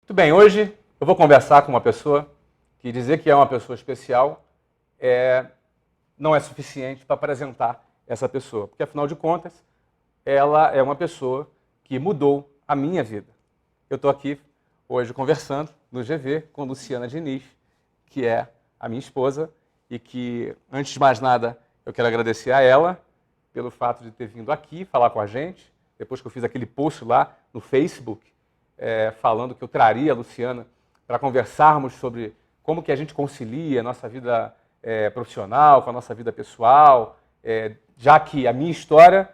Muito bem, hoje eu vou conversar com uma pessoa que dizer que é uma pessoa especial não é suficiente para apresentar essa pessoa, porque afinal de contas, ela é uma pessoa que mudou a minha vida. Eu estou aqui hoje conversando no GV com Luciana Diniz, que é a minha esposa e que, antes de mais nada, eu quero agradecer a ela pelo fato de ter vindo aqui falar com a gente, depois que eu fiz aquele post lá no Facebook, falando que eu traria a Luciana para conversarmos sobre como que a gente concilia a nossa vida profissional com a nossa vida pessoal, já que a minha história,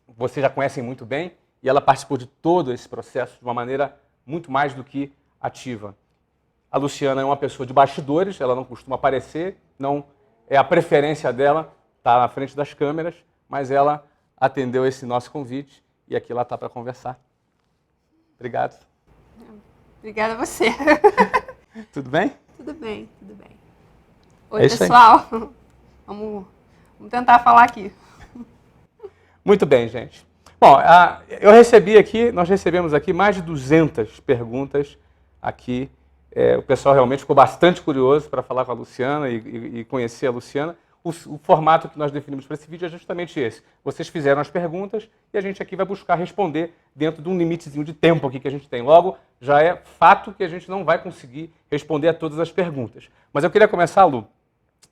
vocês já conhecem muito bem, e ela participou de todo esse processo de uma maneira muito mais do que ativa. A Luciana é uma pessoa de bastidores, ela não costuma aparecer, não é a preferência dela estar na frente das câmeras, mas ela atendeu esse nosso convite e aqui ela está para conversar. Obrigado. Obrigada a você. Tudo bem? Tudo bem, tudo bem. Oi, pessoal. Vamos tentar falar aqui. Muito bem, gente. Bom, nós recebemos aqui mais de 200 perguntas aqui. O pessoal realmente ficou bastante curioso para falar com a Luciana e conhecer a Luciana. O formato que nós definimos para esse vídeo é justamente esse. Vocês fizeram as perguntas e a gente aqui vai buscar responder dentro de um limitezinho de tempo aqui que a gente tem. Logo, já é fato que a gente não vai conseguir responder a todas as perguntas. Mas eu queria começar, Lu,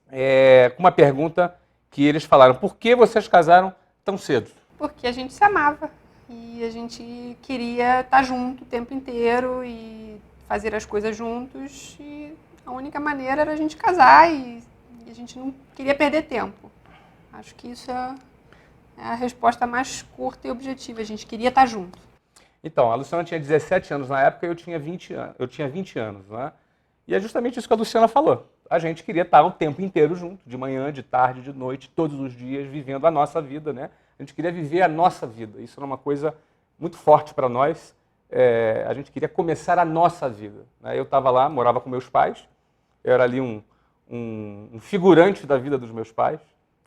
com uma pergunta que eles falaram. Por que vocês casaram tão cedo? Porque a gente se amava e a gente queria estar junto o tempo inteiro e fazer as coisas juntos. E a única maneira era a gente casar e a gente não queria perder tempo. Acho que isso é a resposta mais curta e objetiva. A gente queria estar junto. Então, a Luciana tinha 17 anos na época e eu tinha 20 anos. Né? E é justamente isso que a Luciana falou. A gente queria estar o tempo inteiro junto, de manhã, de tarde, de noite, todos os dias, vivendo a nossa vida. Né? A gente queria viver a nossa vida. Isso era uma coisa muito forte para nós. A gente queria começar a nossa vida. Né? Eu estava lá, morava com meus pais. Eu era ali um figurante da vida dos meus pais,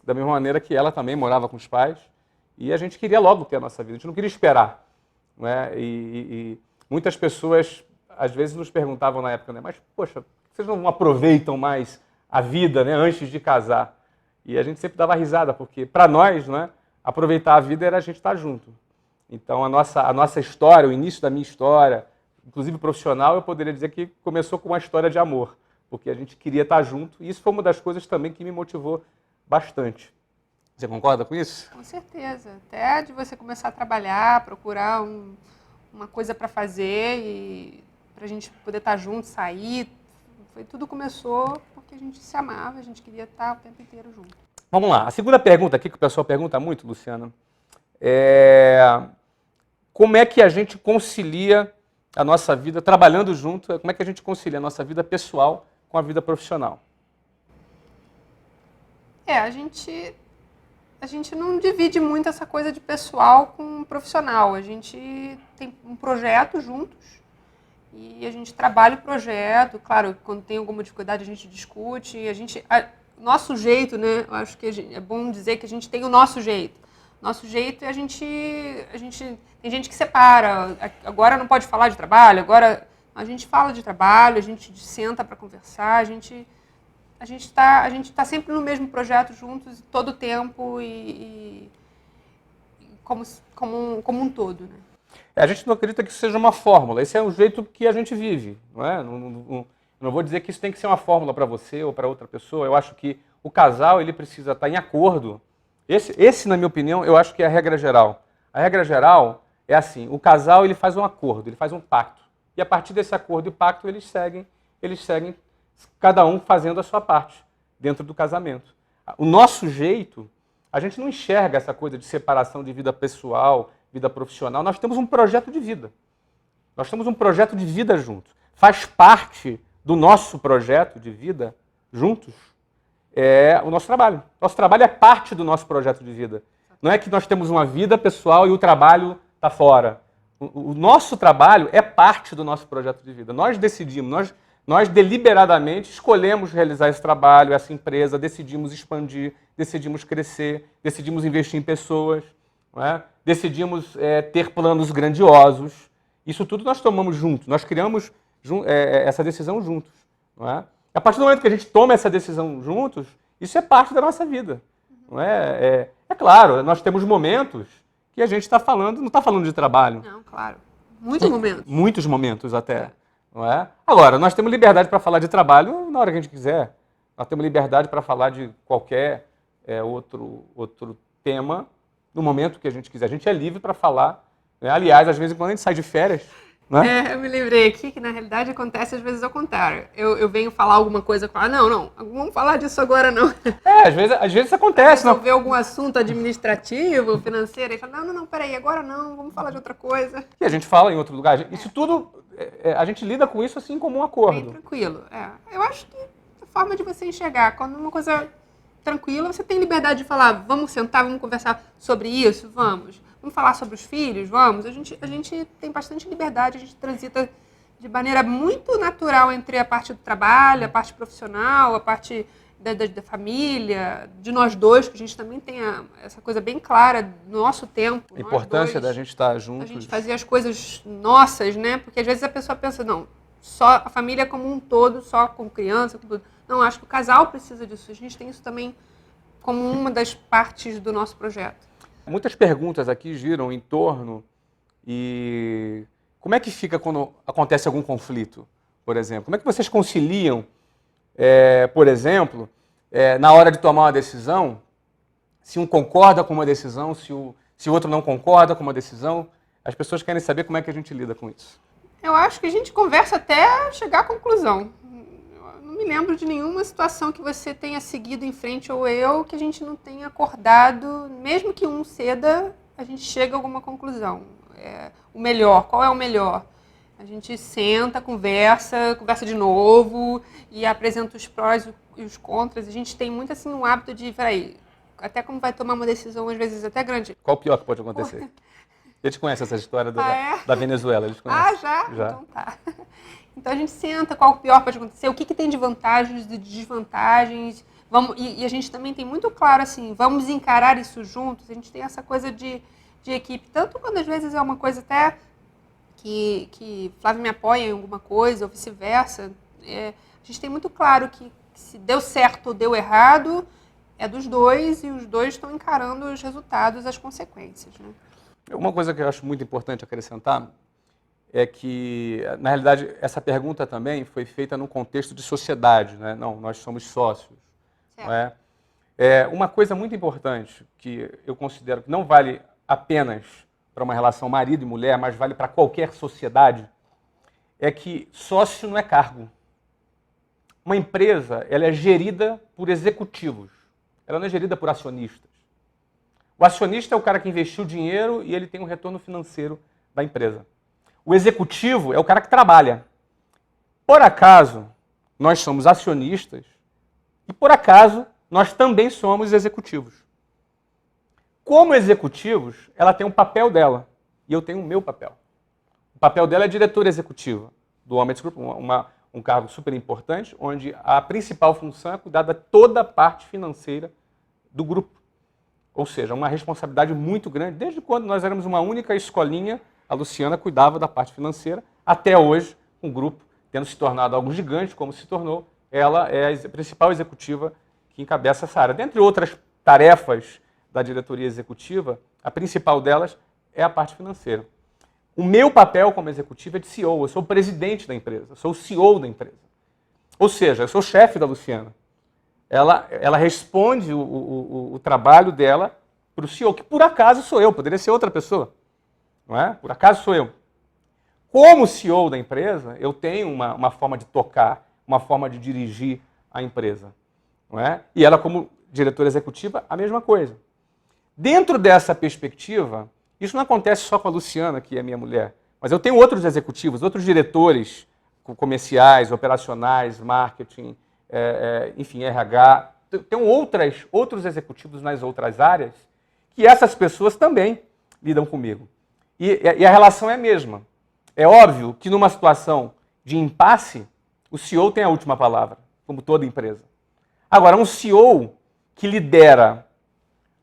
da mesma maneira que ela também morava com os pais, e a gente queria logo ter a nossa vida, a gente não queria esperar. Não é? E muitas pessoas, às vezes, nos perguntavam na época, né, mas, poxa, vocês não aproveitam mais a vida, né, antes de casar? E a gente sempre dava risada, porque para nós, né, aproveitar a vida era a gente estar junto. Então, a nossa história, o início da minha história, inclusive profissional, eu poderia dizer que começou com uma história de amor, porque a gente queria estar junto, e isso foi uma das coisas também que me motivou bastante. Você concorda com isso? Com certeza. Até de você começar a trabalhar, procurar uma coisa para fazer e para a gente poder estar junto, sair. Tudo começou porque a gente se amava, a gente queria estar o tempo inteiro junto. Vamos lá. A segunda pergunta aqui, que o pessoal pergunta muito, Luciana, como é que a gente concilia a nossa vida, trabalhando junto, como é que a gente concilia a nossa vida pessoal com a vida profissional? A gente não divide muito essa coisa de pessoal com profissional. A gente tem um projeto juntos e a gente trabalha o projeto. Claro, quando tem alguma dificuldade a gente discute. Nosso jeito, né? Eu acho que é bom dizer que a gente tem o nosso jeito. Nosso jeito é a gente tem gente que separa. Agora não pode falar de trabalho, agora a gente fala de trabalho, a gente senta para conversar, a gente está sempre no mesmo projeto juntos todo o tempo e como um todo, né? A gente não acredita que isso seja uma fórmula. Esse é o jeito que a gente vive, não é? Não vou dizer que isso tem que ser uma fórmula para você ou para outra pessoa. Eu acho que o casal ele precisa estar em acordo. Esse, na minha opinião, eu acho que é a regra geral. A regra geral é assim: o casal ele faz um acordo, ele faz um pacto. E a partir desse acordo e pacto, eles seguem cada um fazendo a sua parte dentro do casamento. O nosso jeito, a gente não enxerga essa coisa de separação de vida pessoal, vida profissional. Nós temos um projeto de vida. Nós temos um projeto de vida juntos. Faz parte do nosso projeto de vida juntos o nosso trabalho. Nosso trabalho é parte do nosso projeto de vida. Não é que nós temos uma vida pessoal e o trabalho está fora. O nosso trabalho é parte do nosso projeto de vida. Nós decidimos, nós deliberadamente escolhemos realizar esse trabalho, essa empresa, decidimos expandir, decidimos crescer, decidimos investir em pessoas, não é? Decidimos ter planos grandiosos. Isso tudo nós tomamos juntos, nós criamos essa decisão juntos. Não é? A partir do momento que a gente toma essa decisão juntos, isso é parte da nossa vida. Não é? É claro, nós temos momentos que a gente está falando, não está falando de trabalho. Não, claro. Muitos momentos. Muitos momentos até. Não é? Agora, nós temos liberdade para falar de trabalho na hora que a gente quiser. Nós temos liberdade para falar de qualquer outro tema no momento que a gente quiser. A gente é livre para falar. Né? Aliás, às vezes, quando a gente sai de férias... Né? Eu me lembrei aqui que, na realidade, acontece às vezes ao contrário. Eu venho falar alguma coisa, não, vamos falar disso agora não. Às vezes acontece. Resolver algum assunto administrativo, financeiro, e fala, não, peraí, agora não, vamos falar de outra coisa. E a gente fala em outro lugar. Isso tudo, a gente lida com isso assim como um acordo. Bem tranquilo. Eu acho que a forma de você enxergar, quando uma coisa tranquila, você tem liberdade de falar, vamos sentar, vamos conversar sobre isso, vamos falar sobre os filhos, vamos. A gente tem bastante liberdade, a gente transita de maneira muito natural entre a parte do trabalho, a parte profissional, a parte da família, de nós dois, que a gente também tem essa coisa bem clara do nosso tempo. A importância da gente estar juntos. A gente fazer as coisas nossas, né? Porque às vezes a pessoa pensa, não, só a família como um todo, só com criança, com tudo. Não, acho que o casal precisa disso. A gente tem isso também como uma das partes do nosso projeto. Muitas perguntas aqui giram em torno e como é que fica quando acontece algum conflito, por exemplo? Como é que vocês conciliam, por exemplo, na hora de tomar uma decisão, se um concorda com uma decisão, se o outro não concorda com uma decisão? As pessoas querem saber como é que a gente lida com isso. Eu acho que a gente conversa até chegar à conclusão. Eu não me lembro de nenhuma situação que você tenha seguido em frente ou eu que a gente não tenha acordado, mesmo que um ceda, a gente chega a alguma conclusão. O melhor, qual é o melhor? A gente senta, conversa de novo e apresenta os prós e os contras. A gente tem muito assim um hábito de, até como vai tomar uma decisão às vezes até grande. Qual o pior que pode acontecer? Eles conhecem essa história da Venezuela, eles conhecem. Já? Então tá. Então a gente senta, qual o pior pode acontecer, o que tem de vantagens, de desvantagens. E a gente também tem muito claro assim, vamos encarar isso juntos. A gente tem essa coisa de equipe, tanto quando às vezes é uma coisa até que Flávio me apoia em alguma coisa, ou vice-versa. A gente tem muito claro que se deu certo ou deu errado, é dos dois, e os dois estão encarando os resultados, as consequências. Né? Uma coisa que eu acho muito importante acrescentar é que, na realidade, essa pergunta também foi feita num contexto de sociedade, né? Não, nós somos sócios. Não é? Uma coisa muito importante que eu considero que não vale apenas para uma relação marido e mulher, mas vale para qualquer sociedade, é que sócio não é cargo. Uma empresa, ela é gerida por executivos, ela não é gerida por acionistas. O acionista é o cara que investiu dinheiro e ele tem um retorno financeiro da empresa. O executivo é o cara que trabalha. Por acaso, nós somos acionistas e, por acaso, nós também somos executivos. Como executivos, ela tem um papel dela e eu tenho o meu papel. O papel dela é diretora executiva do Homens Group, um cargo super importante, onde a principal função é cuidar de toda a parte financeira do grupo. Ou seja, uma responsabilidade muito grande. Desde quando nós éramos uma única escolinha, a Luciana cuidava da parte financeira, até hoje, um grupo tendo se tornado algo gigante, como se tornou, ela é a principal executiva que encabeça essa área. Dentre outras tarefas da diretoria executiva, a principal delas é a parte financeira. O meu papel como executivo é de CEO, eu sou o presidente da empresa, eu sou o CEO da empresa. Ou seja, eu sou o chefe da Luciana. Ela responde o trabalho dela para o CEO, que por acaso sou eu, poderia ser outra pessoa. Não é? Por acaso sou eu. Como CEO da empresa, eu tenho uma forma de tocar, uma forma de dirigir a empresa. Não é? E ela, como diretora executiva, a mesma coisa. Dentro dessa perspectiva, isso não acontece só com a Luciana, que é minha mulher, mas eu tenho outros executivos, outros diretores comerciais, operacionais, marketing, enfim, RH. Tem outros executivos nas outras áreas que essas pessoas também lidam comigo. E a relação é a mesma. É óbvio que numa situação de impasse, o CEO tem a última palavra, como toda empresa. Agora, um CEO que lidera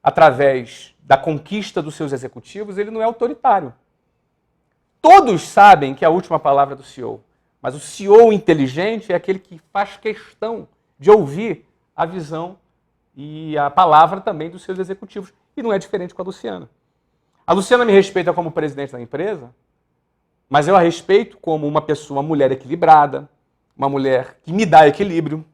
através da conquista dos seus executivos, ele não é autoritário. Todos sabem que a última palavra é do CEO, mas o CEO inteligente é aquele que faz questão de ouvir a visão e a palavra também dos seus executivos. E não é diferente com a Luciana. A Luciana me respeita como presidente da empresa, mas eu a respeito como uma pessoa, uma mulher equilibrada, uma mulher que me dá equilíbrio,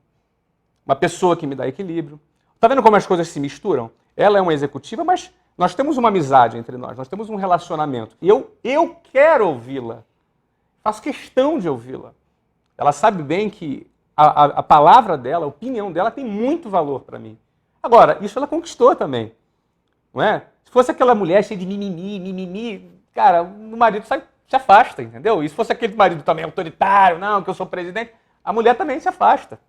uma pessoa que me dá equilíbrio. Tá vendo como as coisas se misturam? Ela é uma executiva, mas nós temos uma amizade entre nós temos um relacionamento. E eu quero ouvi-la. Faço questão de ouvi-la. Ela sabe bem que a palavra dela, a opinião dela tem muito valor para mim. Agora, isso ela conquistou também. Não é? Se fosse aquela mulher cheia de mimimi, cara, o marido se afasta, entendeu? E se fosse aquele marido também autoritário, não, que eu sou presidente, a mulher também se afasta.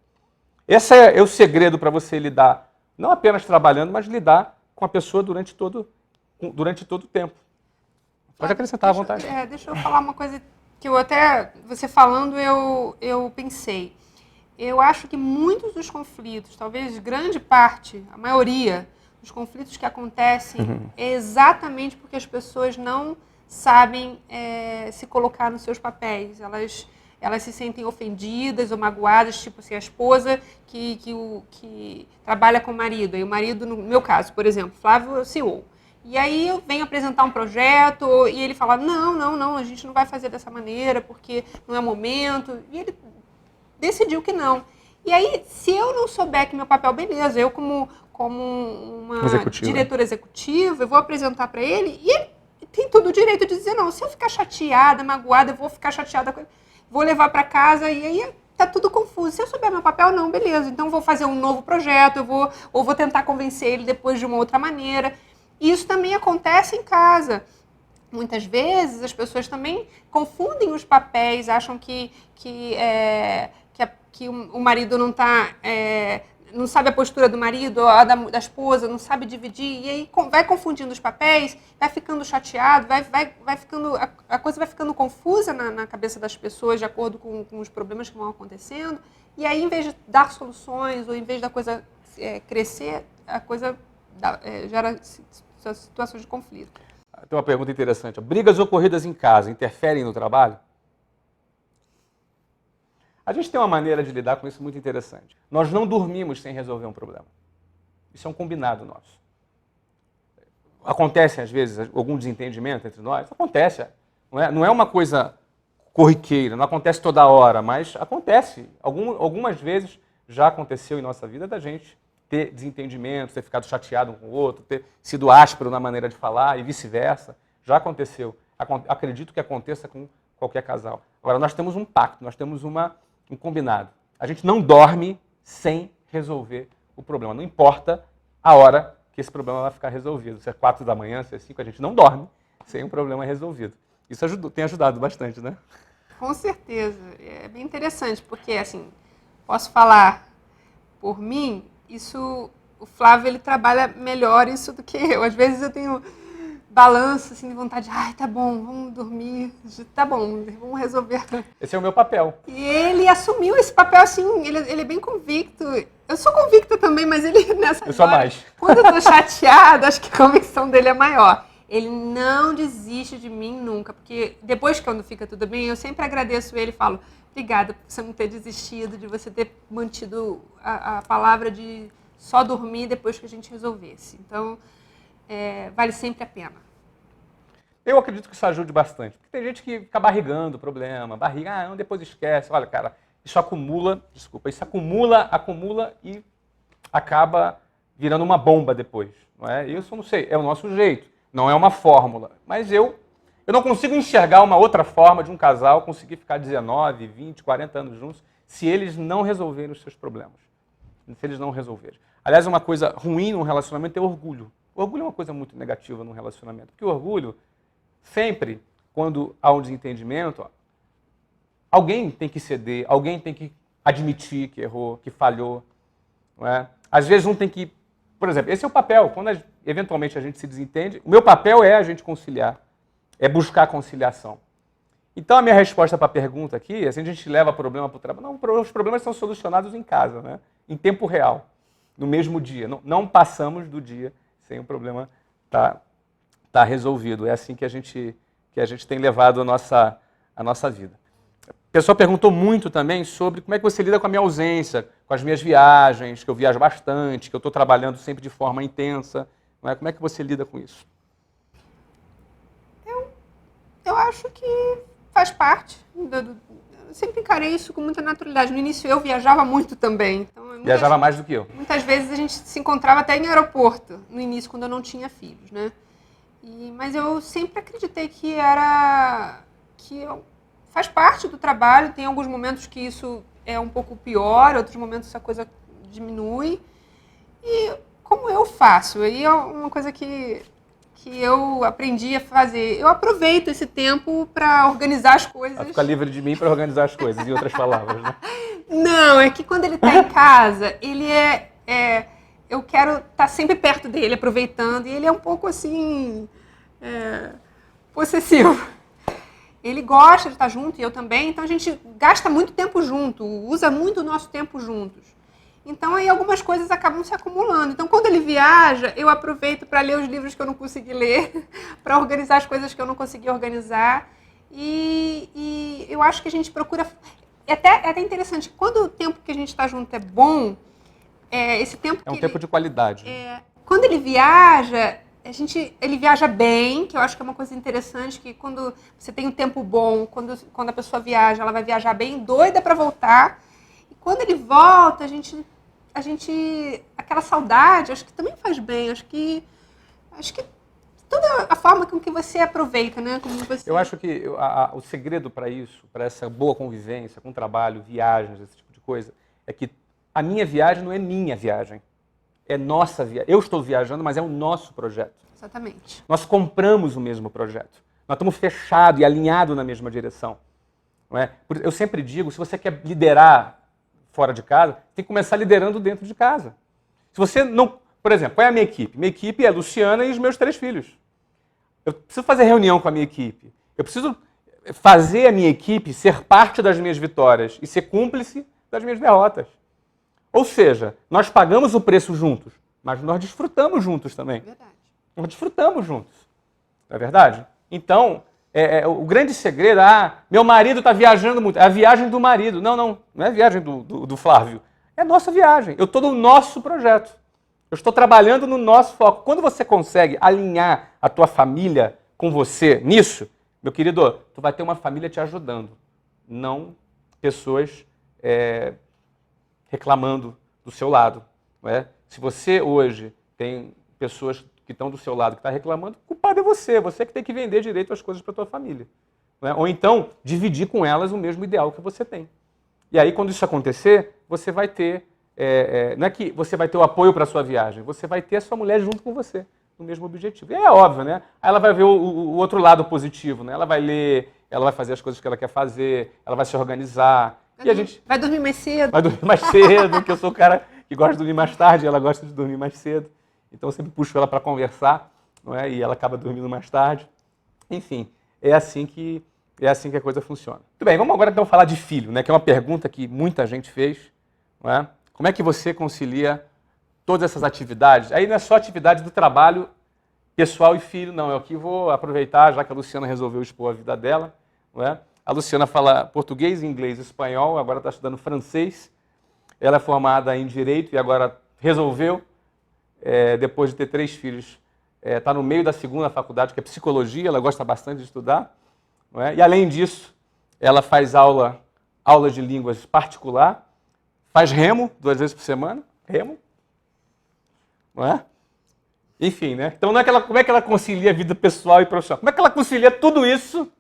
Esse é o segredo para você lidar, não apenas trabalhando, mas lidar com a pessoa durante todo o tempo. Pode acrescentar à vontade. Deixa eu falar uma coisa que eu até, você falando, eu pensei. Eu acho que muitos dos conflitos, talvez grande parte, a maioria dos conflitos que acontecem é exatamente porque as pessoas não sabem se colocar nos seus papéis. Elas se sentem ofendidas ou magoadas, tipo assim, a esposa que trabalha com o marido. E o marido, no meu caso, por exemplo, Flávio é o CEO. E aí eu venho apresentar um projeto e ele fala, não, a gente não vai fazer dessa maneira porque não é o momento. E ele decidiu que não. E aí, se eu não souber que meu papel, beleza, eu como uma diretora executiva, eu vou apresentar para ele e ele tem todo o direito de dizer não. Se eu ficar chateada, magoada, eu vou ficar chateada com ele. Vou levar para casa e aí tá tudo confuso. Se eu souber meu papel, não, beleza. Então vou fazer um novo projeto, vou tentar convencer ele depois de uma outra maneira. E isso também acontece em casa. Muitas vezes as pessoas também confundem os papéis, acham que o marido não não sabe a postura do marido, ou a da esposa, não sabe dividir, e aí vai confundindo os papéis, vai ficando chateado, vai ficando, a coisa vai ficando confusa na cabeça das pessoas de acordo com os problemas que vão acontecendo, e aí em vez de dar soluções, ou em vez da coisa crescer, a coisa gera situações de conflito. Tem uma pergunta interessante. Brigas ocorridas em casa interferem no trabalho? A gente tem uma maneira de lidar com isso muito interessante. Nós não dormimos sem resolver um problema. Isso é um combinado nosso. Acontece, às vezes, algum desentendimento entre nós? Acontece. Não é uma coisa corriqueira, não acontece toda hora, mas acontece. Algumas vezes já aconteceu em nossa vida da gente ter desentendimento, ter ficado chateado um com o outro, ter sido áspero na maneira de falar e vice-versa. Já aconteceu. Acredito que aconteça com qualquer casal. Agora, nós temos um pacto, nós temos um combinado. A gente não dorme sem resolver o problema. Não importa a hora que esse problema vai ficar resolvido. Se é 4 da manhã, se é 5, a gente não dorme sem um problema resolvido. Isso tem ajudado bastante, né? Com certeza. É bem interessante, porque, assim, posso falar por mim, o Flávio, ele trabalha melhor isso do que eu. Às vezes eu tenho balanço, assim, de vontade, tá bom, vamos dormir, tá bom, vamos resolver. Esse é o meu papel. E ele assumiu esse papel, assim, ele é bem convicto. Eu sou convicta também, mas ele nessa Eu sou mais. Quando eu tô chateada, acho que a convicção dele é maior. Ele não desiste de mim nunca, porque depois, quando fica tudo bem, eu sempre agradeço ele e falo, obrigada por você não ter desistido, de você ter mantido a palavra de só dormir depois que a gente resolvesse. Então, vale sempre a pena. Eu acredito que isso ajude bastante. Porque tem gente que fica barrigando o problema, depois esquece. Olha, cara, isso acumula e acaba virando uma bomba depois. Não é? Isso eu não sei, é o nosso jeito. Não é uma fórmula. Mas eu não consigo enxergar uma outra forma de um casal conseguir ficar 19, 20, 40 anos juntos se eles não resolverem os seus problemas. Se eles não resolverem. Aliás, uma coisa ruim num relacionamento é orgulho. O orgulho é uma coisa muito negativa num relacionamento. Porque o orgulho, sempre, quando há um desentendimento, alguém tem que ceder, alguém tem que admitir que errou, que falhou. Não é? Às vezes um tem que... Por exemplo, esse é o papel. Quando eventualmente a gente se desentende, o meu papel é a gente conciliar, é buscar conciliação. Então a minha resposta para a pergunta aqui é se a gente leva problema para o trabalho. Não, os problemas são solucionados em casa, né? Em tempo real, no mesmo dia. Não passamos do dia sem o problema estar resolvido. É assim que a gente que a gente tem levado a nossa vida. O pessoal perguntou muito também sobre como é que você lida com a minha ausência, com as minhas viagens, que eu viajo bastante, que eu estou trabalhando sempre de forma intensa. Não é? Como é que você lida com isso? Eu acho que faz parte. Eu sempre encarei isso com muita naturalidade. No início eu viajava muito também. Então, Viajava mais do que eu. Muitas vezes a gente se encontrava até em aeroporto, no início, quando eu não tinha filhos, né? Mas eu sempre acreditei que faz parte do trabalho. Tem alguns momentos que isso é um pouco pior, outros momentos essa coisa diminui. E como eu faço? Aí é uma coisa que eu aprendi a fazer. Eu aproveito esse tempo para organizar as coisas. Vai ficar livre de mim para organizar as coisas, em outras palavras, né? Não, é que quando ele está em casa, ele eu quero estar sempre perto dele, aproveitando. E ele é um pouco assim, possessivo. Ele gosta de estar junto, e eu também. Então a gente gasta muito tempo junto, usa muito o nosso tempo juntos. Então, aí algumas coisas acabam se acumulando. Então, quando ele viaja, eu aproveito para ler os livros que eu não consegui ler, para organizar as coisas que eu não consegui organizar. E eu acho que a gente procura... É até interessante, quando o tempo que a gente está junto é bom, esse tempo É um tempo de qualidade. Quando ele viaja, ele viaja bem, que eu acho que é uma coisa interessante, que quando você tem um tempo bom, quando a pessoa viaja, ela vai viajar bem, doida para voltar. E quando ele volta, aquela saudade, acho que também faz bem. Acho que toda a forma com que você aproveita, né? Como você... Eu acho que o segredo para isso, para essa boa convivência com trabalho, viagens, esse tipo de coisa, é que a minha viagem não é minha viagem, é nossa viagem. Eu estou viajando, mas é o nosso projeto. Exatamente. Nós compramos o mesmo projeto. Nós estamos fechados e alinhados na mesma direção. Não é? Eu sempre digo, se você quer liderar fora de casa, tem que começar liderando dentro de casa. Se você não... Por exemplo, qual é a minha equipe? Minha equipe é a Luciana e os meus 3 filhos. Eu preciso fazer reunião com a minha equipe. Eu preciso fazer a minha equipe ser parte das minhas vitórias e ser cúmplice das minhas derrotas. Ou seja, nós pagamos o preço juntos, mas nós desfrutamos juntos também. Verdade. Nós desfrutamos juntos. Não é verdade? Então, o grande segredo, meu marido está viajando muito. É a viagem do marido. Não é a viagem do Flávio. É a nossa viagem. Eu estou no nosso projeto. Eu estou trabalhando no nosso foco. Quando você consegue alinhar a tua família com você nisso, meu querido, tu vai ter uma família te ajudando. Não pessoas reclamando do seu lado. Não é? Se você hoje tem pessoas que estão do seu lado, que estão reclamando, o culpado é você. Você que tem que vender direito as coisas para a tua família. Não é? Ou então, dividir com elas o mesmo ideal que você tem. E aí, quando isso acontecer, você vai ter... não é que você vai ter o apoio para a sua viagem, você vai ter a sua mulher junto com você, no mesmo objetivo. E é óbvio, né? Aí ela vai ver o outro lado positivo, né? Ela vai ler, ela vai fazer as coisas que ela quer fazer, ela vai se organizar. Vai dormir mais cedo. Vai dormir mais cedo, que eu sou o cara que gosta de dormir mais tarde, ela gosta de dormir mais cedo. Então eu sempre puxo ela para conversar, não é? E ela acaba dormindo mais tarde. Enfim, é assim que a coisa funciona. Muito bem, vamos agora então falar de filho, né? Que é uma pergunta que muita gente fez, não é? Como é que você concilia todas essas atividades? Aí não é só atividade do trabalho pessoal e filho, não. Eu aqui vou aproveitar, já que a Luciana resolveu expor a vida dela, não é? A Luciana fala português, inglês e espanhol, agora está estudando francês. Ela é formada em Direito e agora resolveu, depois de ter 3 filhos, está no meio da segunda faculdade, que é Psicologia, ela gosta bastante de estudar. Não é? E além disso, ela faz aula de línguas particular, faz remo 2 vezes por semana, remo, não é? Enfim, né? Então como é que ela concilia a vida pessoal e profissional? Como é que ela concilia tudo isso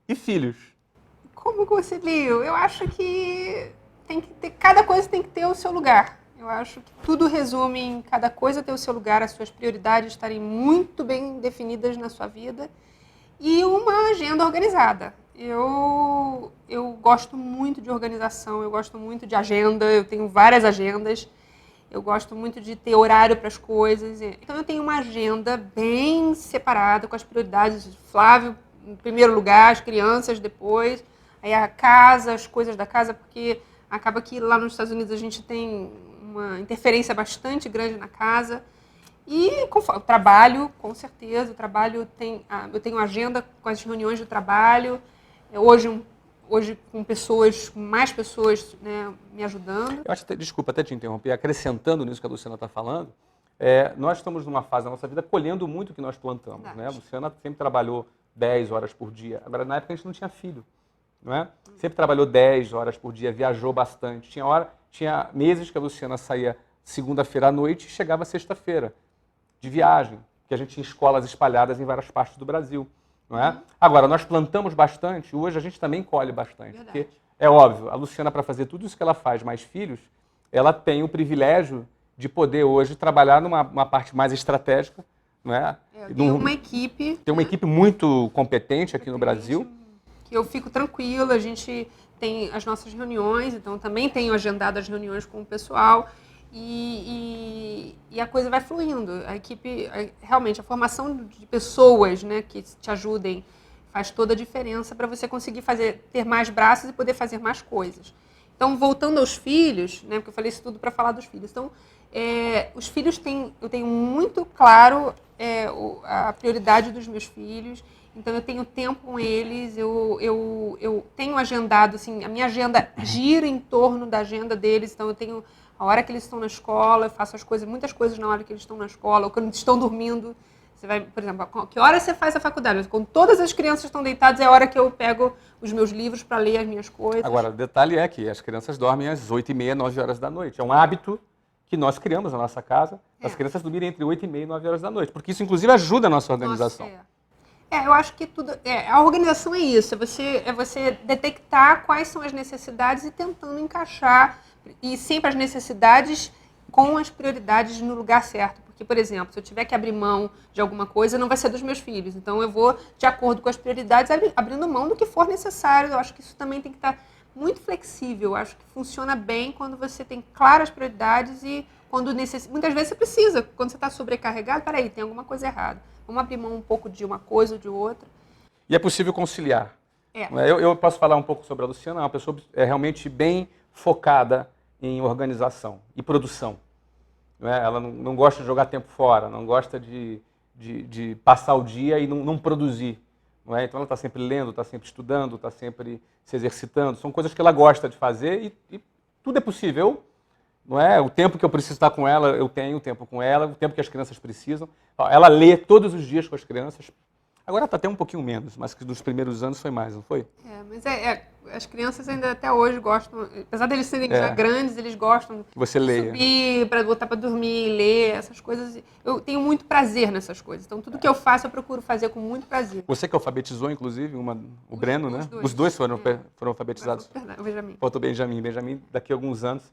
e filhos? Como concilio? Eu acho que cada coisa tem que ter o seu lugar. Eu acho que tudo resume em cada coisa ter o seu lugar, as suas prioridades estarem muito bem definidas na sua vida e uma agenda organizada. Eu gosto muito de organização, eu gosto muito de agenda, eu tenho várias agendas, eu gosto muito de ter horário para as coisas. Então eu tenho uma agenda bem separada com as prioridades. Flávio em primeiro lugar, as crianças depois, aí a casa, as coisas da casa, porque acaba que lá nos Estados Unidos a gente tem uma interferência bastante grande na casa. E o trabalho, com certeza, eu tenho agenda com as reuniões de trabalho, hoje com mais pessoas, né, me ajudando. Eu acho, desculpa até te interromper, acrescentando nisso que a Luciana está falando, nós estamos numa fase da nossa vida colhendo muito o que nós plantamos. Né? A Luciana sempre trabalhou 10 horas por dia. Agora, na época, a gente não tinha filho. Não é? Sempre trabalhou 10 horas por dia, viajou bastante. Tinha meses que a Luciana saía segunda-feira à noite e chegava sexta-feira de viagem, porque a gente tinha escolas espalhadas em várias partes do Brasil. Não é? Agora, nós plantamos bastante, hoje a gente também colhe bastante. Verdade. Porque, é óbvio, a Luciana, para fazer tudo isso que ela faz, mais filhos, ela tem o privilégio de poder hoje trabalhar numa parte mais estratégica. Não é? Tem uma equipe. Tem uma equipe muito competente aqui no Brasil. Que eu fico tranquila, a gente tem as nossas reuniões, então também tenho agendado as reuniões com o pessoal e a coisa vai fluindo. A equipe, realmente, a formação de pessoas, né, que te ajudem faz toda a diferença para você conseguir ter mais braços e poder fazer mais coisas. Então, voltando aos filhos, né, porque eu falei isso tudo para falar dos filhos. Então, os filhos eu tenho muito claro a prioridade dos meus filhos. Então, eu tenho tempo com eles, eu tenho agendado, assim, a minha agenda gira em torno da agenda deles. Então, eu tenho a hora que eles estão na escola, eu faço muitas coisas na hora que eles estão na escola, ou quando eles estão dormindo. Você vai, por exemplo, que hora você faz a faculdade? Quando todas as crianças estão deitadas, é a hora que eu pego os meus livros para ler as minhas coisas. Agora, o detalhe é que as crianças dormem às 8h30, 9 horas da noite. É um hábito que nós criamos na nossa casa, as crianças dormirem entre 8h30 e 9 horas da noite, porque isso, inclusive, ajuda a nossa organização. Eu acho que a organização é isso, é você detectar quais são as necessidades e tentando encaixar, e sempre as necessidades com as prioridades no lugar certo. Porque, por exemplo, se eu tiver que abrir mão de alguma coisa, não vai ser dos meus filhos. Então, eu vou, de acordo com as prioridades, abrindo mão do que for necessário. Eu acho que isso também tem que estar muito flexível. Eu acho que funciona bem quando você tem claras prioridades e quando muitas vezes você precisa. Quando você está sobrecarregado, peraí, tem alguma coisa errada. Vamos abrir mão um pouco de uma coisa ou de outra. E é possível conciliar. Eu posso falar um pouco sobre a Luciana, é uma pessoa realmente bem focada em organização e produção. Ela não gosta de jogar tempo fora, não gosta de passar o dia e não produzir. Então ela está sempre lendo, está sempre estudando, está sempre se exercitando. São coisas que ela gosta de fazer e tudo é possível. O tempo que eu preciso estar com ela, eu tenho tempo com ela, o tempo que as crianças precisam. Ela lê todos os dias com as crianças. Agora está até um pouquinho menos, mas que nos primeiros anos foi mais, não foi? Mas as crianças ainda até hoje gostam, apesar deles serem já grandes, eles gostam de subir, para botar para dormir, ler, essas coisas. Eu tenho muito prazer nessas coisas. Então, tudo que eu faço, eu procuro fazer com muito prazer. Você que alfabetizou, inclusive, o Breno, né? Os dois foram alfabetizados. O Benjamin. Faltou o Benjamin. Benjamin, daqui a alguns anos,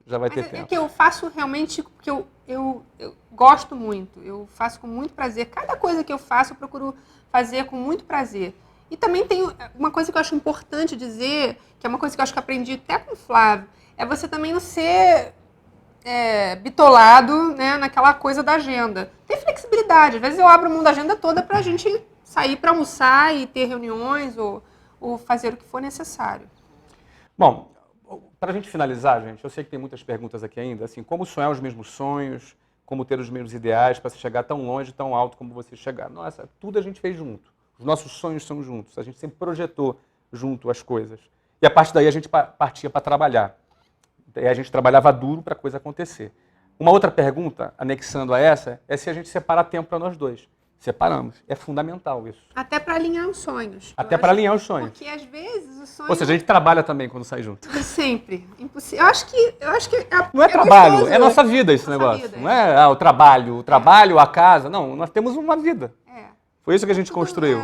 já vai ter tempo. É que eu faço realmente porque eu gosto muito. Eu faço com muito prazer. Cada coisa que eu faço, eu procuro fazer com muito prazer. E também tem uma coisa que eu acho importante dizer, que é uma coisa que eu acho que aprendi até com o Flávio, é você também não ser bitolado, né, naquela coisa da agenda. Ter flexibilidade. Às vezes eu abro mão da agenda toda para a gente sair para almoçar e ter reuniões ou fazer o que for necessário. Bom, para a gente finalizar, gente, eu sei que tem muitas perguntas aqui ainda, assim, como sonhar os mesmos sonhos, como ter os mesmos ideais para se chegar tão longe, tão alto como você chegar. Nossa, tudo a gente fez junto. Os nossos sonhos são juntos. A gente sempre projetou junto as coisas. E a partir daí a gente partia para trabalhar. E a gente trabalhava duro para a coisa acontecer. Uma outra pergunta, anexando a essa, é se a gente separa tempo para nós dois. Separamos. É fundamental isso. Até para alinhar os sonhos. Até para alinhar os sonhos. Porque às vezes o sonho... Ou seja, a gente trabalha também quando sai junto. Sempre. Impossível. Eu acho que não é trabalho, gostoso. É nossa vida esse negócio. Vida, não é o trabalho, a casa. Não, nós temos uma vida. Foi isso que a gente construiu.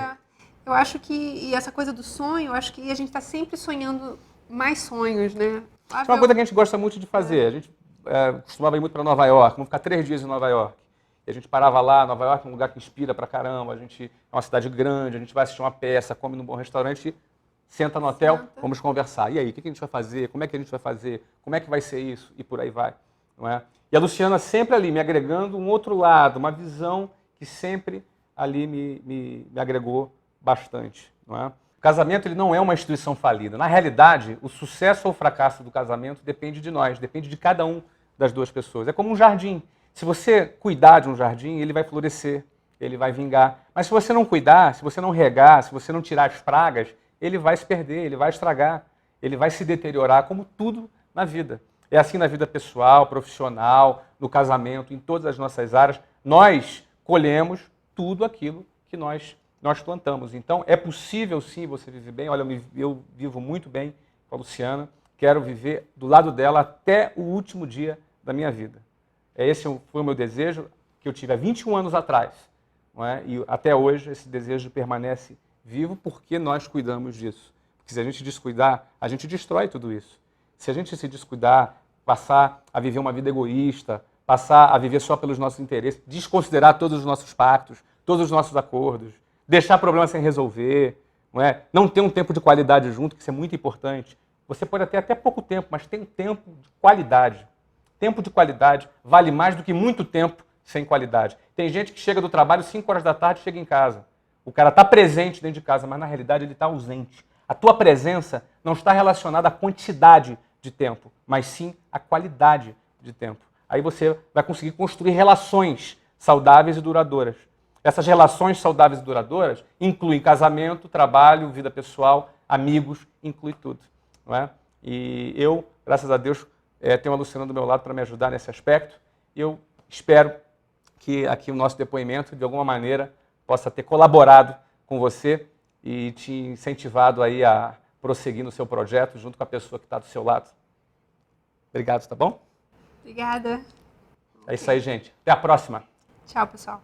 Eu acho que, e essa coisa do sonho, eu acho que a gente está sempre sonhando mais sonhos, né? É uma coisa que a gente gosta muito de fazer. A gente costumava ir muito para Nova York, vamos ficar 3 dias em Nova York. E a gente parava lá, Nova York é um lugar que inspira pra caramba, é uma cidade grande, a gente vai assistir uma peça, come num bom restaurante, senta no hotel, vamos conversar. E aí, o que a gente vai fazer? Como é que a gente vai fazer? Como é que vai ser isso? E por aí vai. Não é? E a Luciana sempre ali, me agregando um outro lado, uma visão que sempre ali me agregou bastante. Não é? O casamento ele não é uma instituição falida. Na realidade, o sucesso ou o fracasso do casamento depende de nós, depende de cada um das duas pessoas. É como um jardim. Se você cuidar de um jardim, ele vai florescer, ele vai vingar. Mas se você não cuidar, se você não regar, se você não tirar as pragas, ele vai se perder, ele vai estragar, ele vai se deteriorar, como tudo na vida. É assim na vida pessoal, profissional, no casamento, em todas as nossas áreas. Nós colhemos tudo aquilo que nós plantamos. Então, é possível sim você viver bem. Olha, eu vivo muito bem com a Luciana, quero viver do lado dela até o último dia da minha vida. Esse foi o meu desejo que eu tive há 21 anos atrás. Não é? E até hoje esse desejo permanece vivo porque nós cuidamos disso. Porque se a gente descuidar, a gente destrói tudo isso. Se a gente se descuidar, passar a viver uma vida egoísta, passar a viver só pelos nossos interesses, desconsiderar todos os nossos pactos, todos os nossos acordos, deixar problemas sem resolver, não ter um tempo de qualidade junto, que isso é muito importante. Você pode ter até pouco tempo, mas tem um tempo de qualidade. Tempo de qualidade vale mais do que muito tempo sem qualidade. Tem gente que chega do trabalho 5 horas da tarde e chega em casa. O cara está presente dentro de casa, mas na realidade ele está ausente. A tua presença não está relacionada à quantidade de tempo, mas sim à qualidade de tempo. Aí você vai conseguir construir relações saudáveis e duradouras. Essas relações saudáveis e duradouras incluem casamento, trabalho, vida pessoal, amigos, inclui tudo. Não é? E eu, graças a Deus, tenho a Luciana do meu lado para me ajudar nesse aspecto. Eu espero que aqui o nosso depoimento, de alguma maneira, possa ter colaborado com você e te incentivado aí a prosseguir no seu projeto junto com a pessoa que está do seu lado. Obrigado, tá bom? Obrigada. É isso aí, gente. Até a próxima. Tchau, pessoal.